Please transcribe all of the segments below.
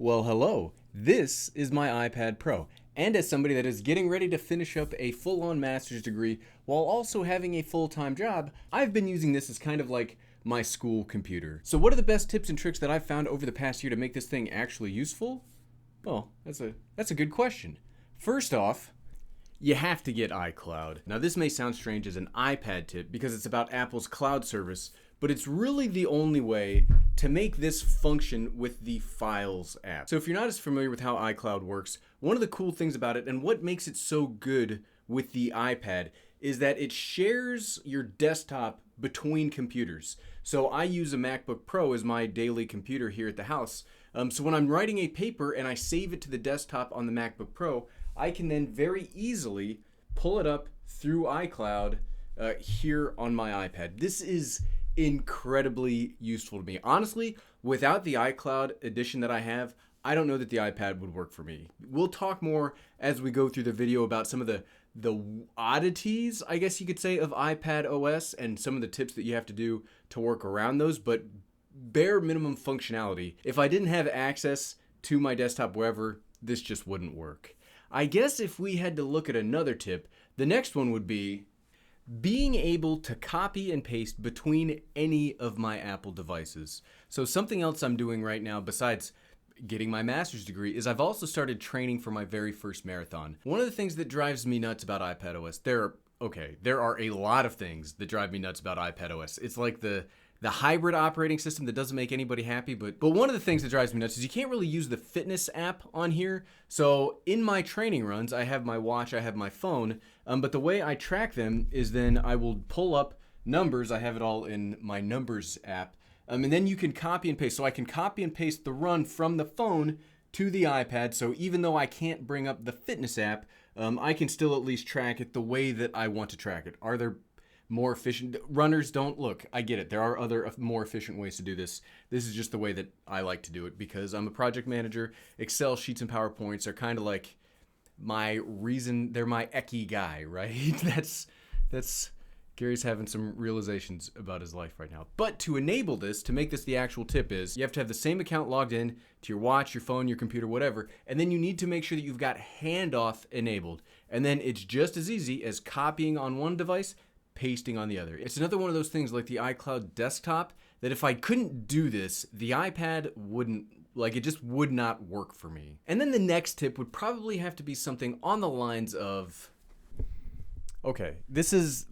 Well, hello. This is my iPad Pro. And as somebody that is getting ready to finish up a full-on master's degree while also having a full-time job, I've been using this as kind of like my school computer. So what are the best tips and tricks that I've found over the past year to make this thing actually useful? Well, that's a good question. First off, you have to get iCloud. Now this may sound strange as an iPad tip because it's about Apple's cloud service, but it's really the only way to make this function with the Files app. So if you're not as familiar with how iCloud works, one of the cool things about it and what makes it so good with the iPad is that it shares your desktop between computers. So I use a MacBook Pro as my daily computer here at the house. So when I'm writing a paper and I save it to the desktop on the MacBook Pro, I can then very easily pull it up through iCloud here on my iPad. This is incredibly useful to me. Honestly, without the iCloud edition that I have, I don't know that the iPad would work for me. We'll talk more as we go through the video about some of the oddities, I guess you could say, of iPad OS and some of the tips that you have to do to work around those, but bare minimum functionality. If I didn't have access to my desktop wherever, this just wouldn't work. I guess if we had to look at another tip, the next one would be being able to copy and paste between any of my Apple devices. So something else I'm doing right now besides getting my master's degree is I've also started training for my very first marathon. One of the things that drives me nuts about iPadOS, there are a lot of things that drive me nuts about iPadOS. It's like the hybrid operating system that doesn't make anybody happy, but one of the things that drives me nuts is you can't really use the fitness app on here. So in my training runs, I have my watch, I have my phone, but the way I track them is then I will pull up numbers. I have it all in my numbers app, and then you can copy and paste. So I can copy and paste the run from the phone to the iPad. So even though I can't bring up the fitness app, I can still at least track it the way that I want to track it. Are there more efficient runners? Don't look, I get it, there are other more efficient ways to do this. This is just the way that I like to do it because I'm a project manager. Excel sheets and PowerPoints are kind of like my reason, they're my ecchi guy, right? that's Gary's having some realizations about his life right now. But to enable this, to make this the actual tip, is you have to have the same account logged in to your watch, your phone, your computer, whatever, and then you need to make sure that you've got handoff enabled. And then it's just as easy as copying on one device, pasting on the other. It's another one of those things like the iCloud desktop that if I couldn't do this, the iPad wouldn't, like, it just would not work for me. And then the next tip would probably have to be something on the lines of, okay, this is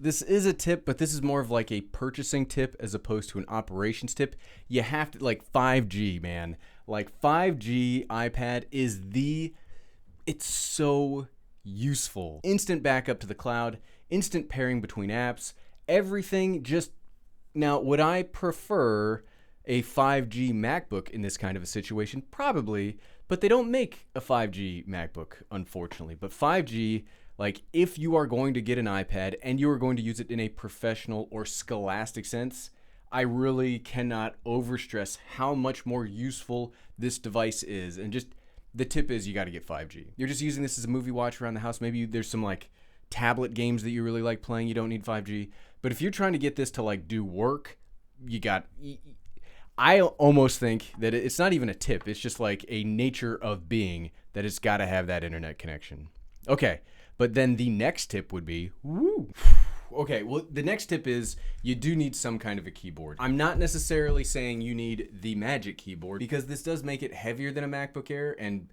a tip, but this is more of like a purchasing tip as opposed to an operations tip. You have to, like 5G, man. Like 5G iPad is it's so useful. Instant backup to the cloud, instant pairing between apps, everything just... Now, would I prefer a 5G MacBook in this kind of a situation? Probably, but they don't make a 5G MacBook, unfortunately. But 5G, like, if you are going to get an iPad and you are going to use it in a professional or scholastic sense, I really cannot overstress how much more useful this device is. And just the tip is you got to get 5G. You're just using this as a movie watch around the house. Maybe there's some like tablet games that you really like playing. You don't need 5G. But if you're trying to get this to like do work, I almost think that it's not even a tip. It's just like a nature of being that it's got to have that internet connection. Okay, but then the next tip would be, okay, well, the next tip is you do need some kind of a keyboard. I'm not necessarily saying you need the Magic Keyboard because this does make it heavier than a MacBook Air, and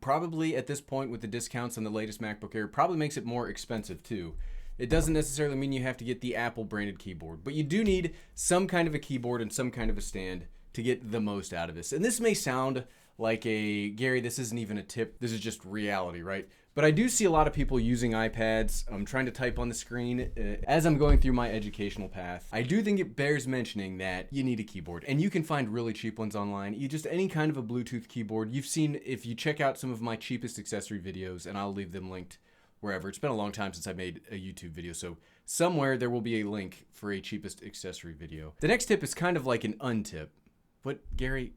probably at this point with the discounts on the latest MacBook Air, probably makes it more expensive too. It doesn't necessarily mean you have to get the Apple branded keyboard, but you do need some kind of a keyboard and some kind of a stand to get the most out of this. And this may sound like Gary, this isn't even a tip, this is just reality, right? But I do see a lot of people using iPads. I'm trying to type on the screen as I'm going through my educational path. I do think it bears mentioning that you need a keyboard, and you can find really cheap ones online. You just any kind of a Bluetooth keyboard. You've seen, if you check out some of my cheapest accessory videos, and I'll leave them linked wherever. It's been a long time since I made a YouTube video, so somewhere there will be a link for a cheapest accessory video. The next tip is kind of like an untip. What, Gary?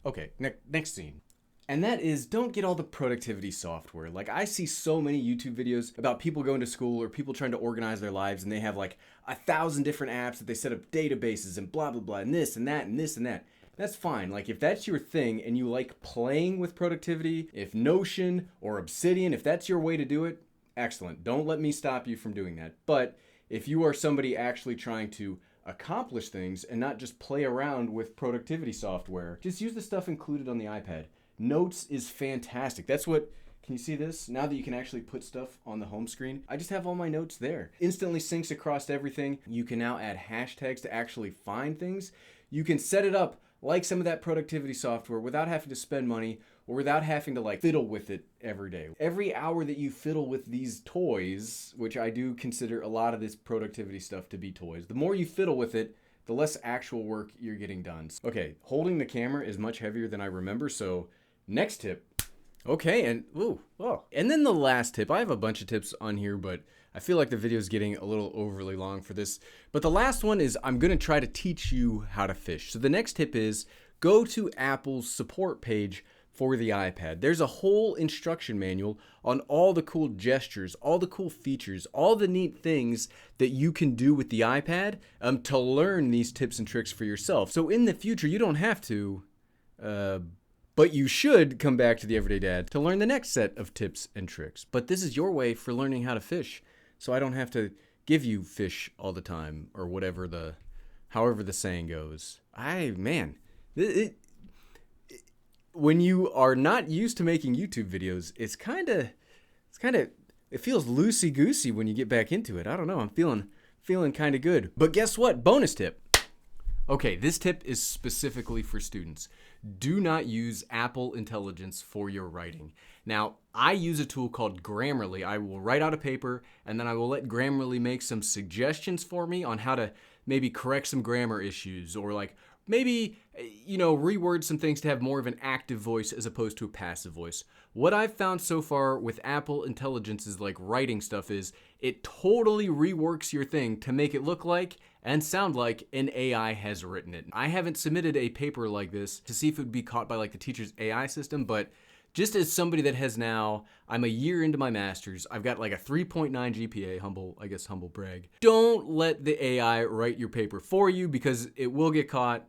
Okay, next scene. And that is, don't get all the productivity software. Like, I see so many YouTube videos about people going to school or people trying to organize their lives, and they have like 1,000 different apps that they set up databases and blah, blah, blah, and this and that and this and that. that's fine. Like if that's your thing and you like playing with productivity, if Notion or Obsidian, if that's your way to do it, excellent. Don't let me stop you from doing that. But if you are somebody actually trying to accomplish things and not just play around with productivity software, just use the stuff included on the iPad. Notes is fantastic. That's what, can you see this? Now that you can actually put stuff on the home screen, I just have all my notes there. Instantly syncs across everything. You can now add hashtags to actually find things. You can set it up like some of that productivity software without having to spend money or without having to like fiddle with it every day. Every hour that you fiddle with these toys, which I do consider a lot of this productivity stuff to be toys, the more you fiddle with it, the less actual work you're getting done. Okay, holding the camera is much heavier than I remember, so next tip. Okay, and and then the last tip. I have a bunch of tips on here, but I feel like the video is getting a little overly long for this. But the last one is I'm going to try to teach you how to fish. So the next tip is go to Apple's support page for the iPad. There's a whole instruction manual on all the cool gestures, all the cool features, all the neat things that you can do with the iPad to learn these tips and tricks for yourself. So in the future, you don't have to, but you should come back to the Everyday Dad to learn the next set of tips and tricks. But this is your way for learning how to fish, so I don't have to give you fish all the time or whatever however the saying goes. When you are not used to making YouTube videos, it feels loosey-goosey when you get back into it. I don't know, I'm feeling kind of good. But guess what? Bonus tip. Okay, this tip is specifically for students. Do not use Apple Intelligence for your writing. Now, I use a tool called Grammarly. I will write out a paper, and then I will let Grammarly make some suggestions for me on how to maybe correct some grammar issues, or like maybe, reword some things to have more of an active voice as opposed to a passive voice. What I've found so far with Apple Intelligence's like writing stuff is it totally reworks your thing to make it look like and sound like an AI has written it. I haven't submitted a paper like this to see if it would be caught by like the teacher's AI system, but just as somebody that has now, I'm a year into my master's, I've got like a 3.9 GPA, humble brag. Don't let the AI write your paper for you because it will get caught.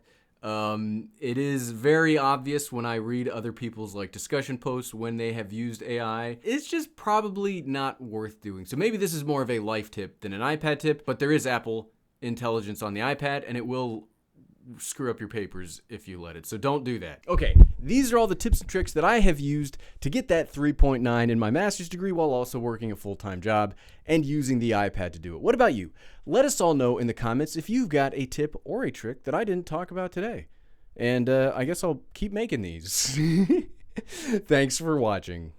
It is very obvious when I read other people's like discussion posts when they have used AI. It's just probably not worth doing. So maybe this is more of a life tip than an iPad tip, but there is Apple Intelligence on the iPad and it will screw up your papers if you let it. So don't do that. Okay, these are all the tips and tricks that I have used to get that 3.9 in my master's degree while also working a full-time job and using the iPad to do it. What about you? Let us all know in the comments if you've got a tip or a trick that I didn't talk about today. And I guess I'll keep making these. Thanks for watching.